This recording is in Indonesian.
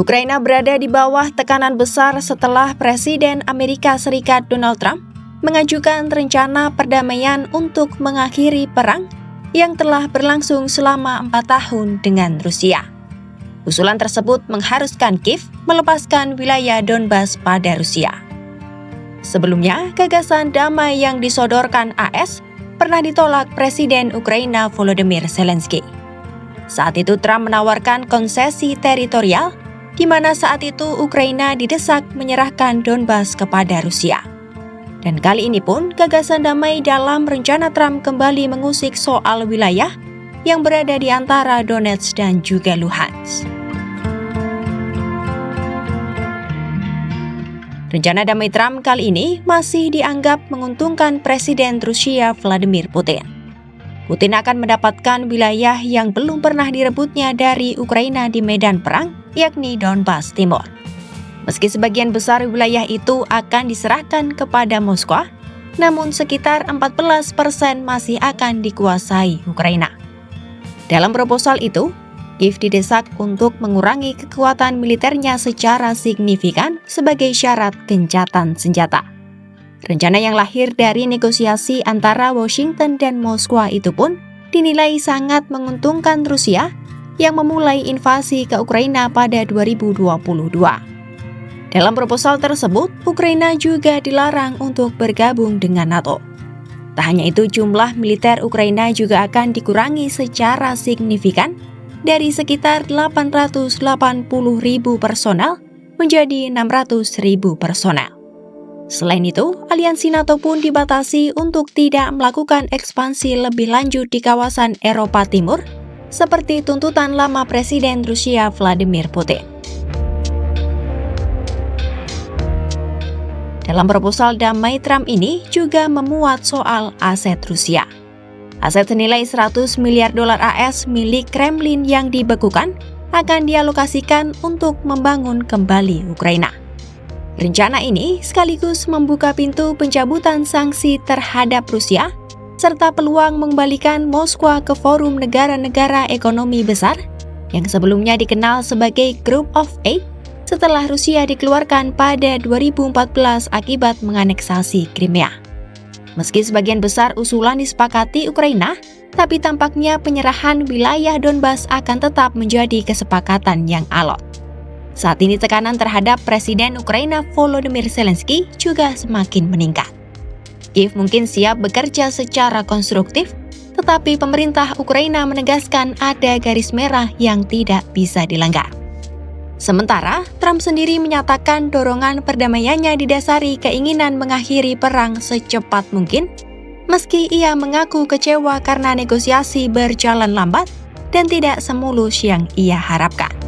Ukraina berada di bawah tekanan besar setelah Presiden Amerika Serikat Donald Trump mengajukan rencana perdamaian untuk mengakhiri perang yang telah berlangsung selama 4 tahun dengan Rusia. Usulan tersebut mengharuskan Kiev melepaskan wilayah Donbas pada Rusia. Sebelumnya, gagasan damai yang disodorkan AS pernah ditolak Presiden Ukraina Volodymyr Zelensky. Saat itu Trump menawarkan konsesi teritorial, di mana saat itu Ukraina didesak menyerahkan Donbas kepada Rusia. Dan kali ini pun gagasan damai dalam rencana Trump kembali mengusik soal wilayah yang berada di antara Donetsk dan juga Luhansk. Rencana damai Trump kali ini masih dianggap menguntungkan Presiden Rusia Vladimir Putin. Putin akan mendapatkan wilayah yang belum pernah direbutnya dari Ukraina di medan perang, yakni Donbas Timur. Meski sebagian besar wilayah itu akan diserahkan kepada Moskwa, namun sekitar 14% masih akan dikuasai Ukraina. Dalam proposal itu, Kiev didesak untuk mengurangi kekuatan militernya secara signifikan sebagai syarat gencatan senjata. Rencana yang lahir dari negosiasi antara Washington dan Moskwa itu pun dinilai sangat menguntungkan Rusia yang memulai invasi ke Ukraina pada 2022. Dalam proposal tersebut, Ukraina juga dilarang untuk bergabung dengan NATO. Tak hanya itu, jumlah militer Ukraina juga akan dikurangi secara signifikan dari sekitar 880.000 personel menjadi 600.000 personel. Selain itu, aliansi NATO pun dibatasi untuk tidak melakukan ekspansi lebih lanjut di kawasan Eropa Timur, seperti tuntutan lama Presiden Rusia Vladimir Putin. Dalam proposal damai Trump ini juga memuat soal aset Rusia. Aset senilai 100 miliar dolar AS milik Kremlin yang dibekukan akan dialokasikan untuk membangun kembali Ukraina. Rencana ini sekaligus membuka pintu pencabutan sanksi terhadap Rusia, serta peluang mengembalikan Moskwa ke forum negara-negara ekonomi besar yang sebelumnya dikenal sebagai Group of Eight setelah Rusia dikeluarkan pada 2014 akibat menganeksasi Crimea. Meski sebagian besar usulan disepakati Ukraina, tapi tampaknya penyerahan wilayah Donbas akan tetap menjadi kesepakatan yang alot. Saat ini tekanan terhadap Presiden Ukraina Volodymyr Zelensky juga semakin meningkat. Kiev mungkin siap bekerja secara konstruktif, tetapi pemerintah Ukraina menegaskan ada garis merah yang tidak bisa dilanggar. Sementara, Trump sendiri menyatakan dorongan perdamaiannya didasari keinginan mengakhiri perang secepat mungkin, meski ia mengaku kecewa karena negosiasi berjalan lambat dan tidak semulus yang ia harapkan.